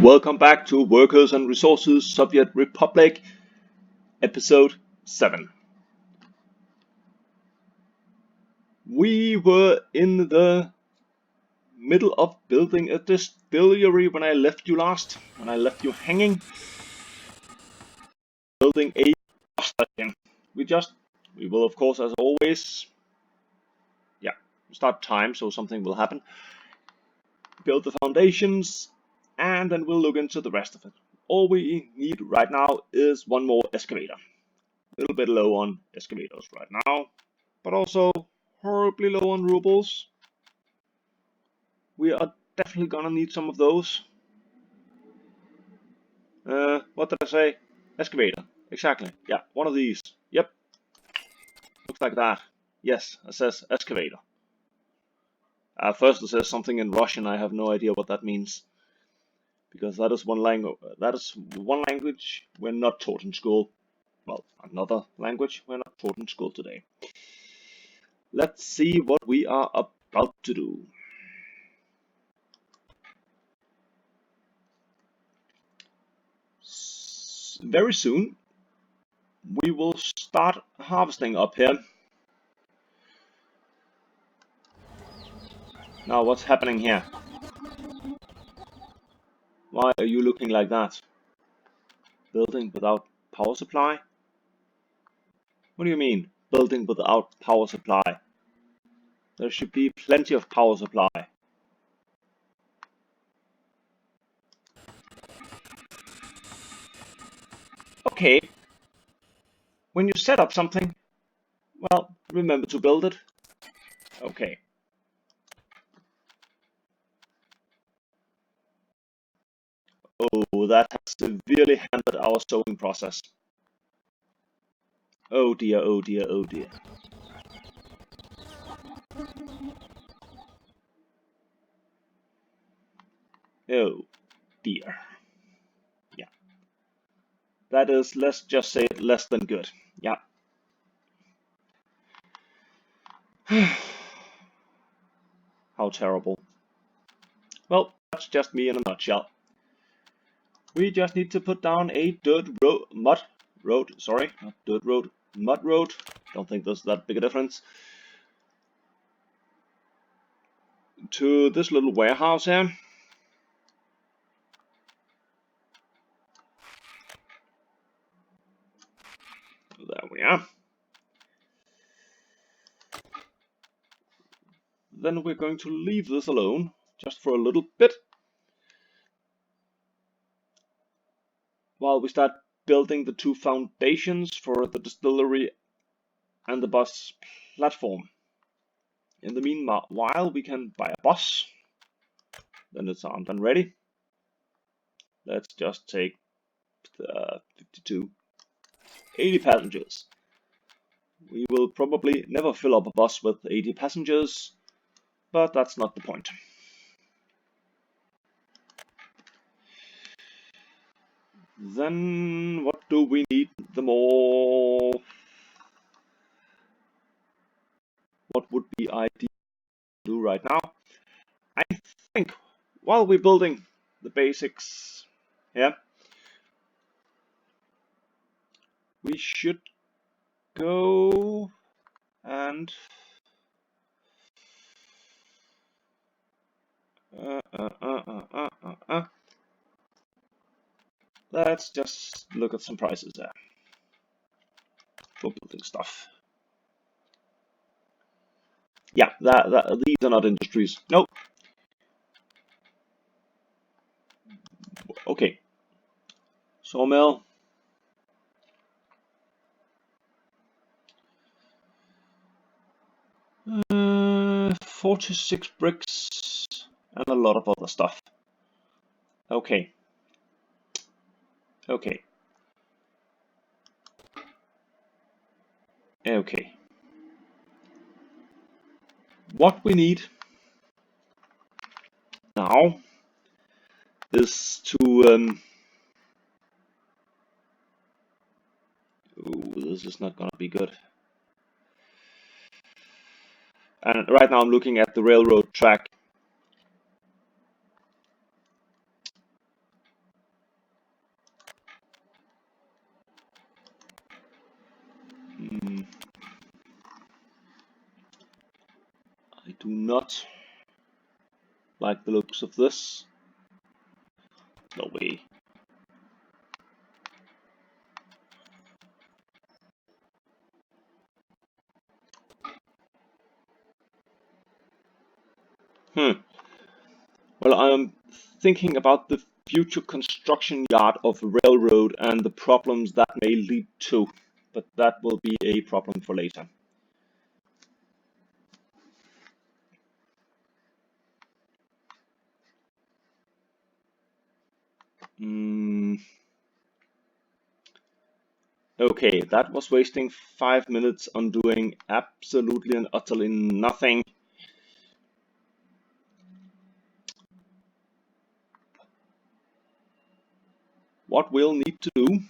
Welcome back to Workers and Resources Soviet Republic, episode 7. We were in the middle of building a distillery when I left you last, when I left you hanging. Building a bus station. We will of course, as always, start time so something will happen. Build the foundations, and then we'll look into the rest of it. All we need right now is one more excavator. A little bit low on excavators right now, but also horribly low on rubles. We are definitely gonna need some of those. What did I say? Excavator. Exactly. Yeah, one of these. Yep. Looks like that. Yes, it says excavator. First it says something in Russian. I have no idea what that means, because that is one language. That is one language we're not taught in school. Well, another language we're not taught in school today. Let's see what we are about to do. Very soon we will start harvesting up here. Now what's happening here? Why are you looking like that? Building without power supply? What do you mean, building without power supply? There should be plenty of power supply. Okay. When you set up something, well, remember to build it. Okay. Oh, that has severely hampered our sewing process. Oh dear, oh dear, oh dear. Oh dear. Yeah. That is, let's just say it, less than good. Yeah. How terrible. Well, that's just me in a nutshell. We just need to put down a mud road. Don't think there's that big a difference. To this little warehouse here. There we are. Then we're going to leave this alone, just for a little bit, while we start building the two foundations for the distillery and the bus platform. In the meanwhile, we can buy a bus. Then it's armed and ready. Let's just take 52, 80 passengers. We will probably never fill up a bus with 80 passengers, but that's not the point. Then what do we need the more? What would be ideal to do right now? I think while we're building the basics here, we should go and let's just look at some prices there for building stuff. Yeah, these are not industries. Nope. Okay. Sawmill. Uh, 46 bricks and a lot of other stuff. Okay. Okay. Okay. What we need now is to ooh, this is not gonna be good. And right now I'm looking at the railroad track. do not like the looks of this. No way. Well, I'm thinking about the future construction yard of a railroad and the problems that may lead to, but that will be a problem for later. Okay, that was wasting 5 minutes on doing absolutely and utterly nothing. What we'll need to do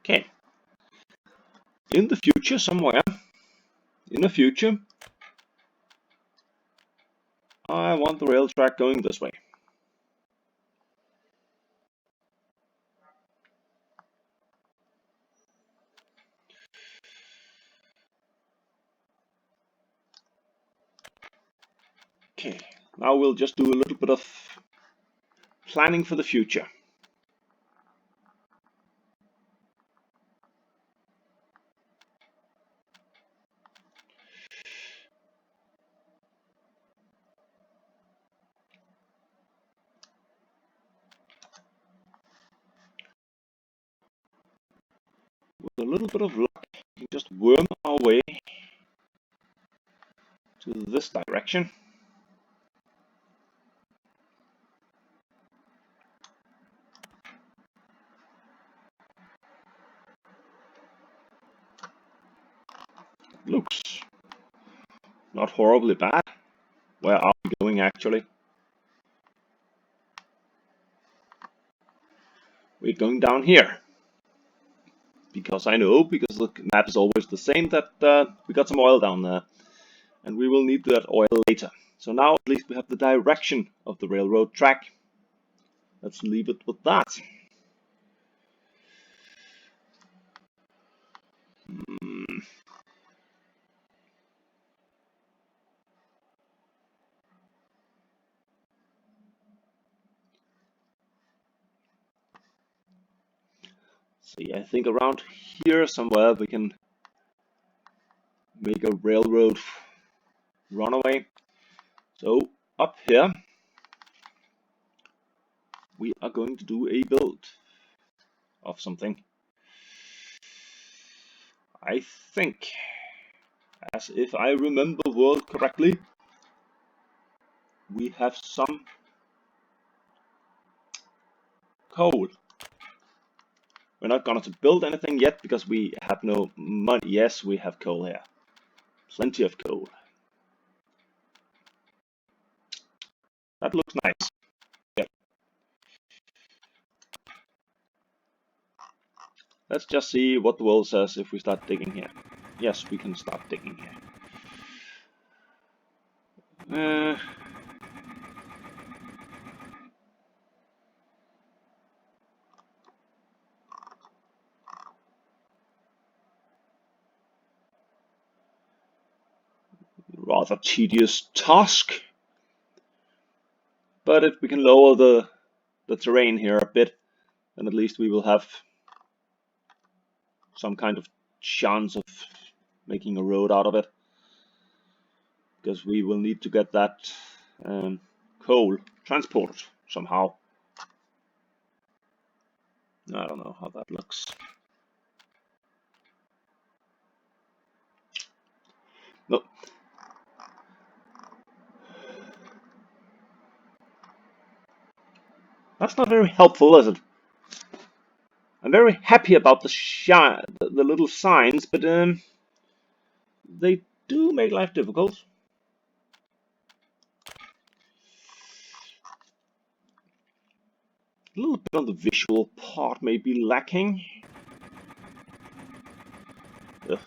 okay, in the future somewhere, in the future, I want the rail track going this way. Okay, now we'll just do a little bit of planning for the future. With a little bit of luck, we can just worm our way to this direction. Looks not horribly bad. Where are we going actually? We're going down here. Because I know, because the map is always the same, that we got some oil down there. And we will need that oil later. So now at least we have the direction of the railroad track. Let's leave it with that. See, I think around here somewhere we can make a railroad runaway. So up here we are going to do a build of something. I think, as if I remember the world correctly, we have some coal. We're not going to build anything yet because we have no money. Yes, we have coal here. Plenty of coal. That looks nice. Yep. Let's just see what the world says if we start digging here. Yes, we can start digging here. Rather tedious task. But if we can lower the terrain here a bit, then at least we will have some kind of chance of making a road out of it. Because we will need to get that coal transported somehow. I don't know how that looks. No. That's not very helpful, is it? I'm very happy about the little signs, but they do make life difficult. A little bit on the visual part may be lacking. Ugh.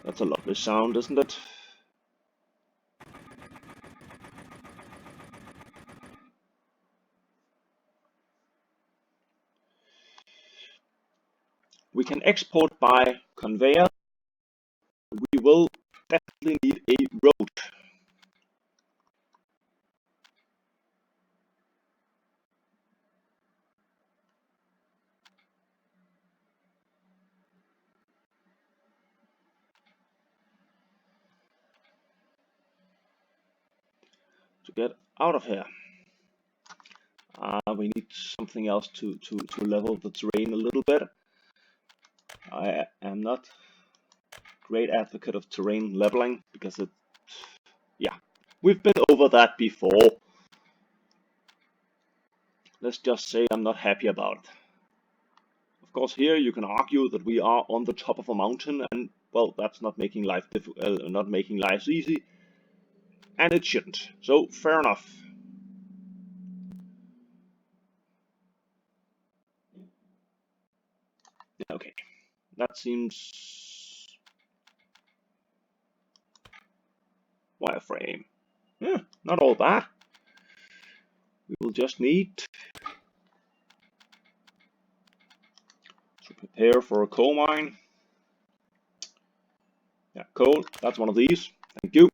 That's a lovely sound, isn't it? We can export by conveyor. We will definitely need a road. To get out of here. We need something else to level the terrain a little bit. I am not a great advocate of terrain leveling because we've been over that before. Let's just say I'm not happy about it. Of course, here you can argue that we are on the top of a mountain, and well, that's not making life not making lives easy, and it shouldn't. So fair enough. Okay, that seems wireframe. Yeah, not all bad. We will just need to prepare for a coal mine. Yeah, coal. That's one of these. Thank you.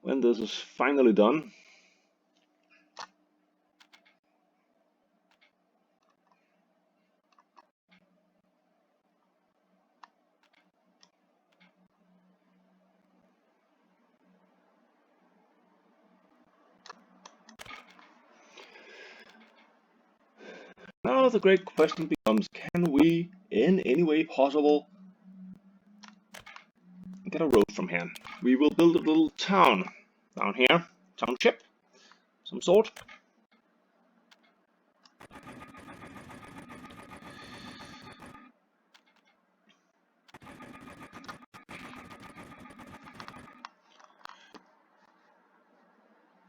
When this is finally done, now the great question becomes, can we, in any way possible, get a road from here? We will build a little town down here, township, some sort.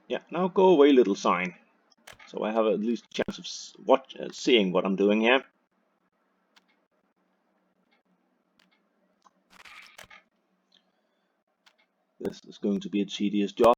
Yeah, now go away, little sign. So I have at least a chance of seeing what I'm doing here. This is going to be a tedious job.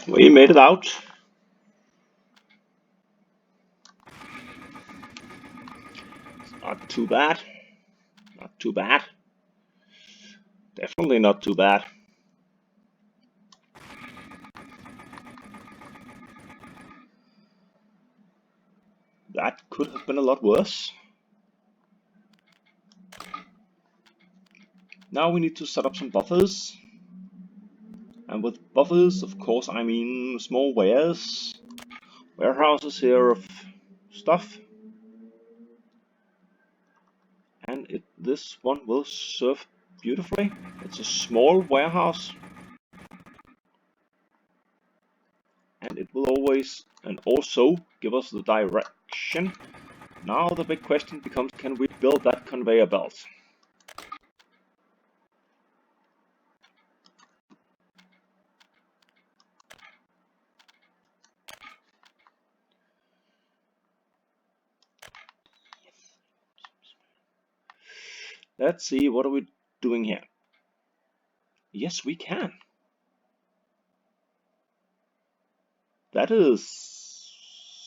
We made it out. Not too bad. Not too bad. Definitely not too bad. That could have been a lot worse. Now we need to set up some buffers. And with buffers, of course, I mean small warehouses here of stuff. And this one will serve beautifully. It's a small warehouse, and it will always and also give us the direction. Now the big question becomes, can we build that conveyor belt? Let's see, what are we doing here? Yes, we can. That is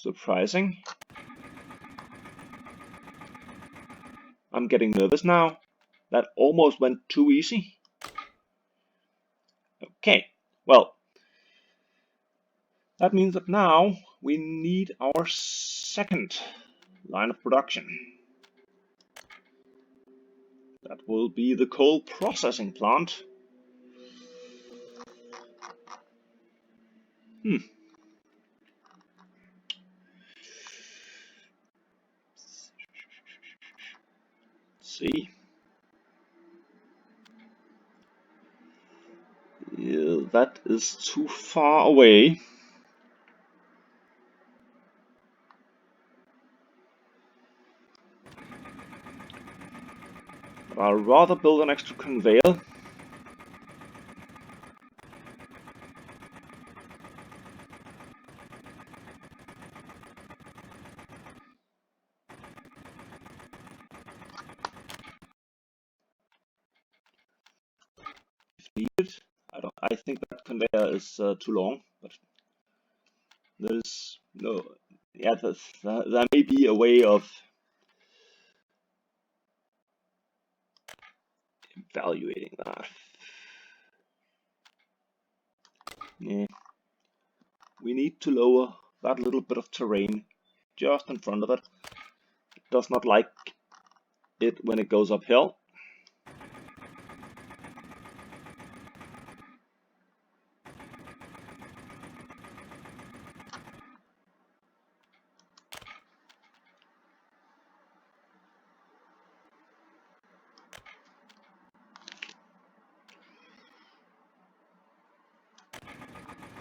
surprising. I'm getting nervous now. That almost went too easy. Okay, well, that means that now we need our second line of production. That will be the coal processing plant. See, yeah, that is too far away. But I'll rather build an extra conveyor. If needed. I think that conveyor is too long, but there's no. Yeah, there may be a way of evaluating that. Yeah. We need to lower that little bit of terrain just in front of it. It does not like it when it goes uphill.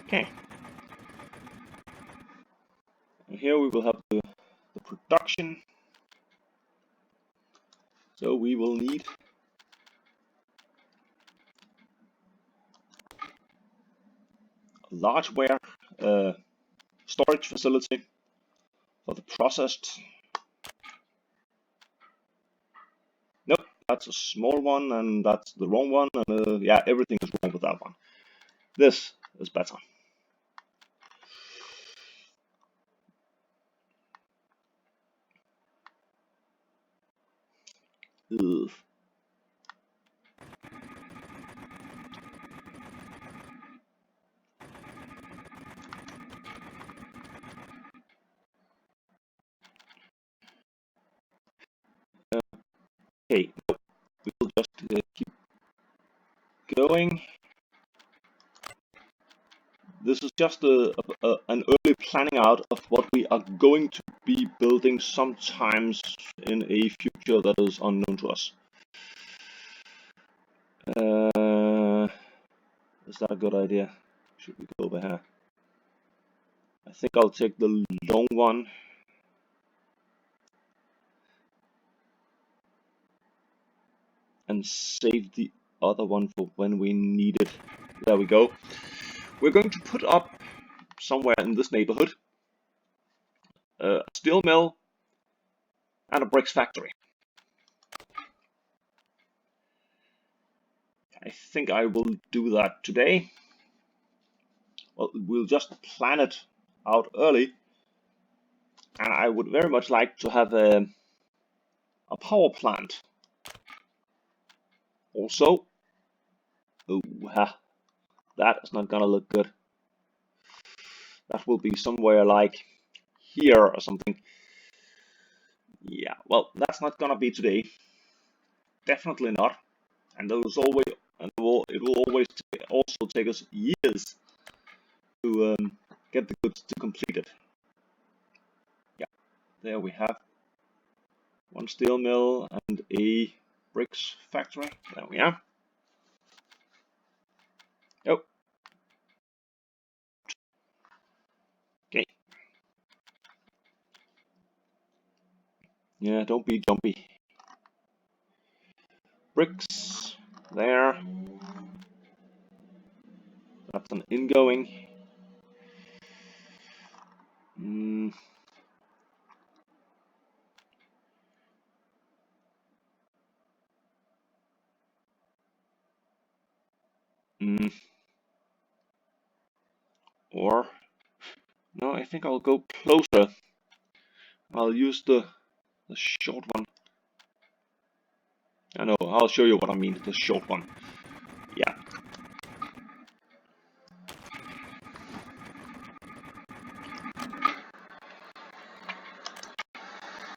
Okay. And here we will have the production. So we will need a large storage facility for the processed. Nope, that's a small one, and that's the wrong one, and yeah, everything is wrong with that one. This is better. Ugh. Okay, we will just keep going. This is just an early planning out of what we are going to be building sometimes in a future that is unknown to us. Is that a good idea? Should we go over here? I think I'll take the long one. And save the other one for when we need it. There we go. We're going to put up somewhere in this neighborhood a steel mill and a bricks factory. I think I will do that today. Well, we'll just plan it out early, and I would very much like to have a power plant. Also, that is not gonna look good. That will be somewhere like here or something. Yeah, well, that's not gonna be today. Definitely not. And it will always also take us years to get the goods to complete it. Yeah, there we have one steel mill and a bricks factory. There we are. Yeah, don't be jumpy. Bricks. There. That's an ingoing. Mm. Mm. Or no, I think I'll go closer. I'll use the short one. I know, I'll show you what I mean, the short one. Yeah.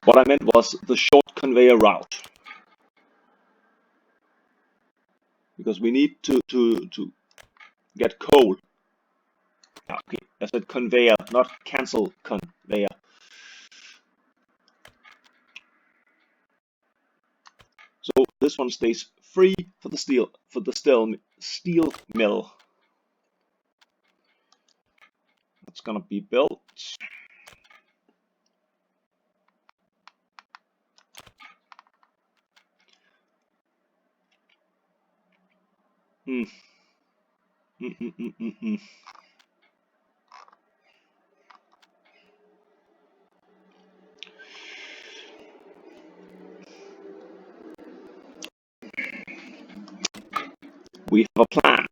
What I meant was the short conveyor route. Because we need to get coal. Okay, I said conveyor, not cancel conveyor. So this one stays free for the steel mill. That's gonna be built. Hmm. We have a plan.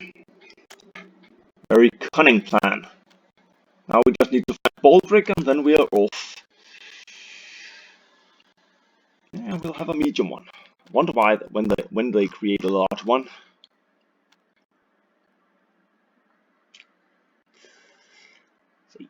Very cunning plan. Now we just need to find Baldric and then we are off. Yeah, we'll have a medium one. Wonder why when they create a large one. See.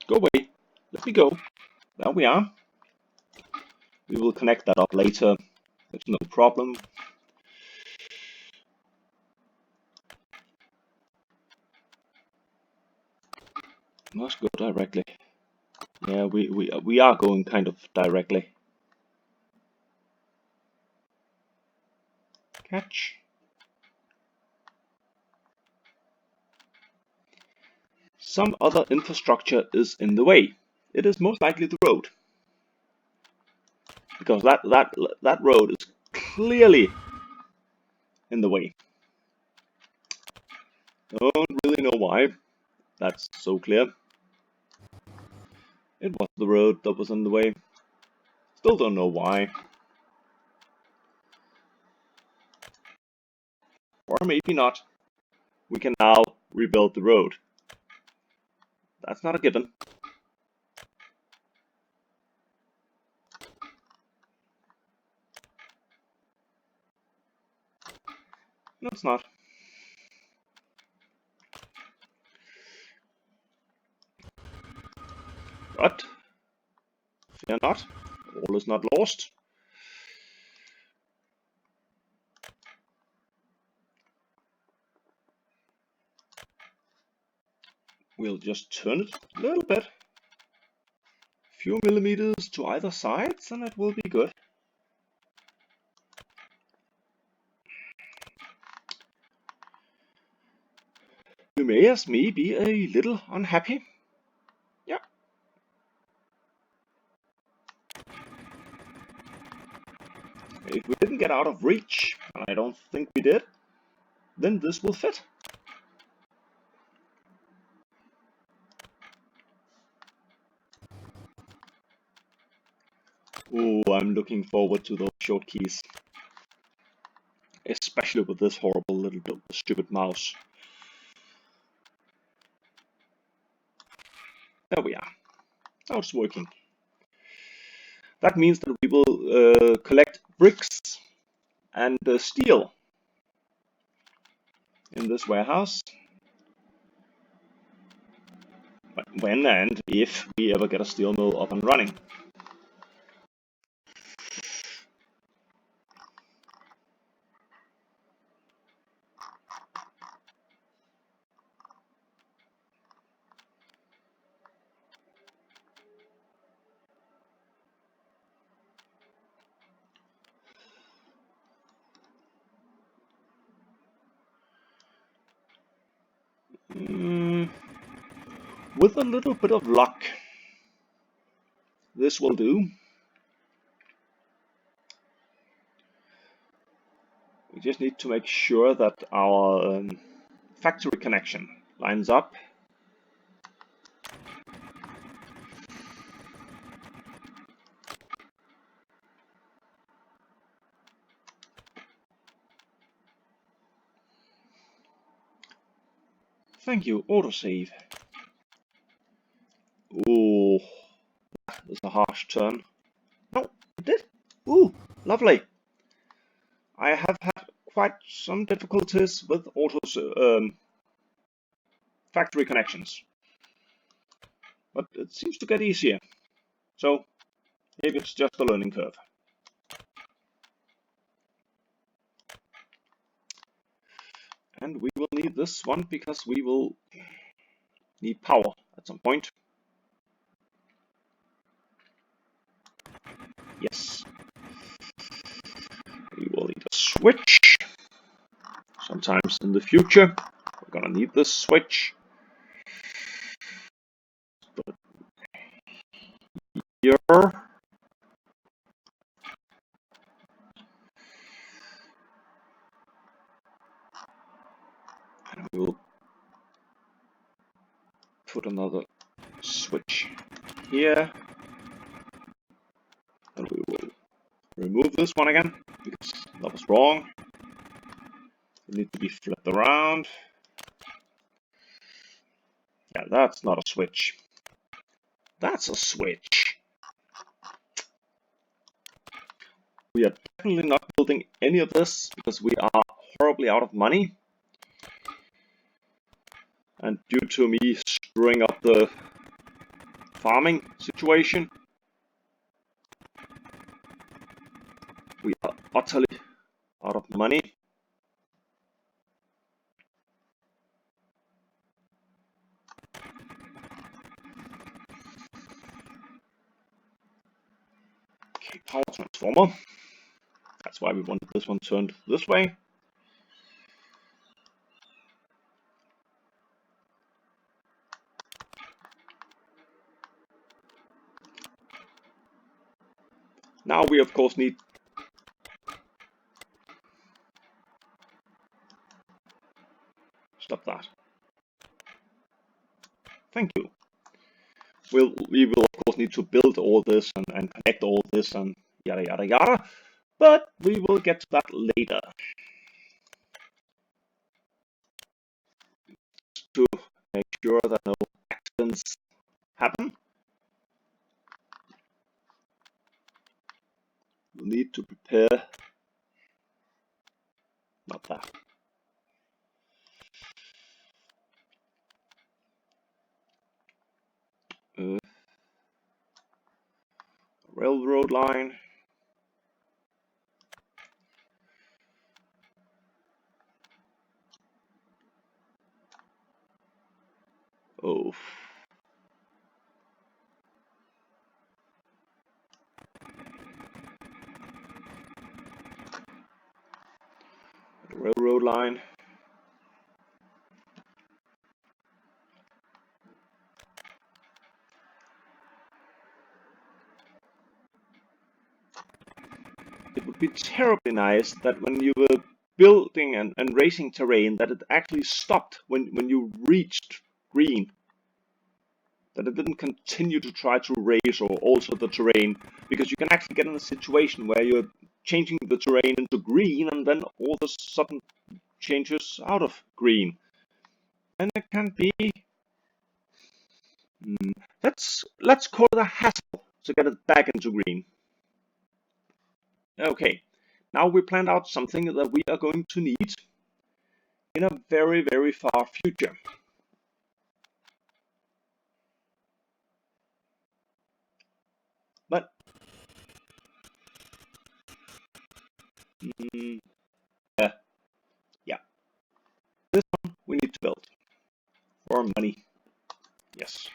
Go away. Let me go. There we are. We will connect that up later. It's no problem. Must go directly. Yeah, we are going kind of directly. Catch. Some other infrastructure is in the way. It is most likely the road. Because that road is clearly in the way. Don't really know why. That's so clear. It was the road that was in the way. Still don't know why. Or maybe not. We can now rebuild the road. That's not a given. No, it's not. But fear not. All is not lost. We'll just turn it a little bit. Few millimeters to either side, and it will be good. You may, as me, be a little unhappy. Yeah. If we didn't get out of reach, and I don't think we did, then this will fit. Oh, I'm looking forward to those short keys. Especially with this horrible little stupid mouse. There we are. Now it's working. That means that we will collect bricks and steel in this warehouse. When and if we ever get a steel mill up and running. With a little bit of luck, this will do. We just need to make sure that our factory connection lines up. Thank you, autosave. Ooh, that was a harsh turn. No, it did. Ooh, lovely. I have had quite some difficulties with factory connections, but it seems to get easier. So maybe it's just a learning curve. And we will need this one because we will need power at some point. Yes. We will need a switch. Sometimes in the future, we're gonna need this switch. But here, and we will put another switch here, and we will remove this one again because that was wrong. It needs to be flipped around. Yeah, that's not a switch. That's a switch. We are definitely not building any of this because we are horribly out of money. And due to me screwing up the farming situation, we are utterly out of money. Okay, power transformer. That's why we wanted this one turned this way. Now we of course need stop that. Thank you. We will of course need to build all this and connect all this and yada yada yada, but we will get to that later. To make sure that no accidents happen, we'll need to prepare not that. Railroad line. Oh. Railroad line. It would be terribly nice that when you were building and racing terrain that it actually stopped when you reached green. That it didn't continue to try to race or alter the terrain, because you can actually get in a situation where you're changing the terrain into green and then all of a sudden changes out of green. And it can be let's call it a hassle to get it back into green. Okay, now we planned out something that we are going to need in a very, very far future. But yeah, this one we need to build for money. Yes,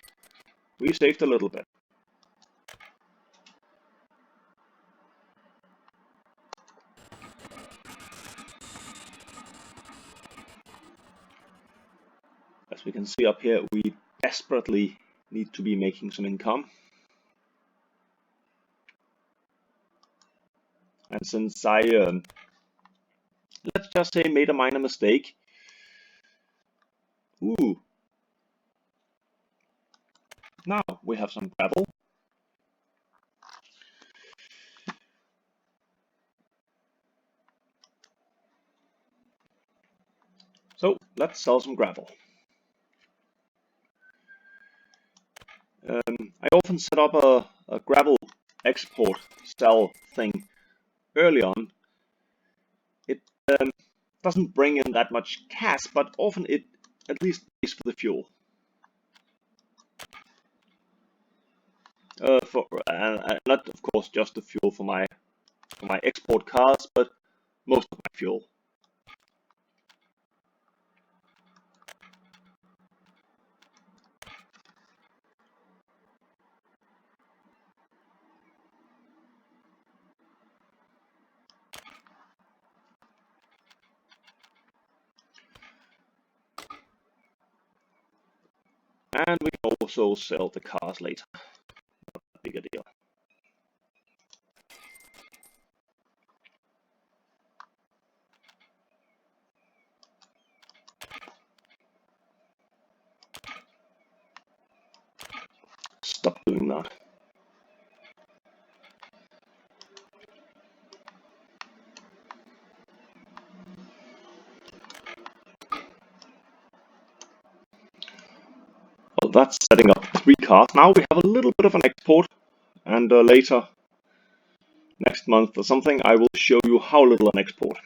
we saved a little bit. As we can see up here, we desperately need to be making some income. And since I, let's just say, made a minor mistake. Ooh. Now we have some gravel. So let's sell some gravel. I often set up a gravel export sell thing early on. It doesn't bring in that much cash, but often it at least pays for the fuel. Not of course just the fuel for my export cars, but most of my fuel. And we can also sell the cars later. Not a big a deal. Stop doing that. Well, that's setting up 3 cars. Now we have a little bit of an export, and later, next month or something, I will show you how little an export.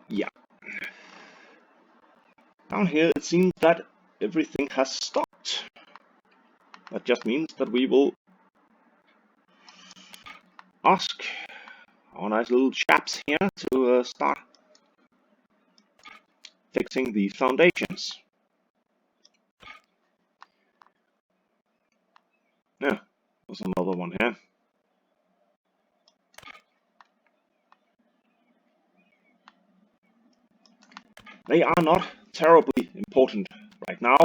Yeah. Down here it seems that everything has stopped. That just means that we will ask our nice little chaps here to start fixing these foundations. Yeah, there's another one here. They are not terribly important right now,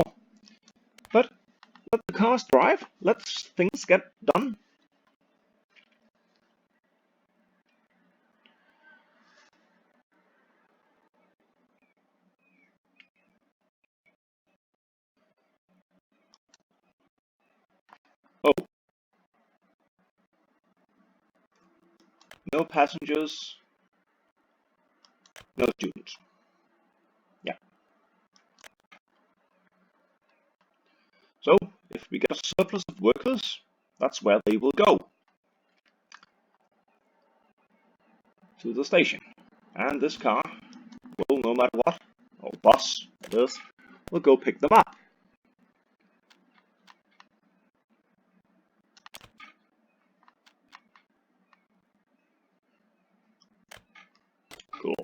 but let the cars drive, let things get done. Oh, no passengers, no students. Yeah. So, if we get a surplus of workers, that's where they will go. To the station. And this car will, no matter what, or bus, it is, will go pick them up. Cool.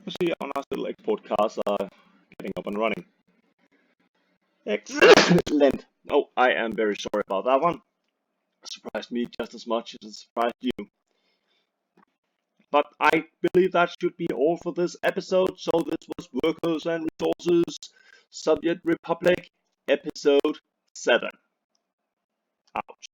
You see, our nice little export cars are getting up and running. Excellent. Oh, I am very sorry about that one. It surprised me just as much as it surprised you. But I believe that should be all for this episode. So this was Workers and Resources, Soviet Republic, episode 7. Out.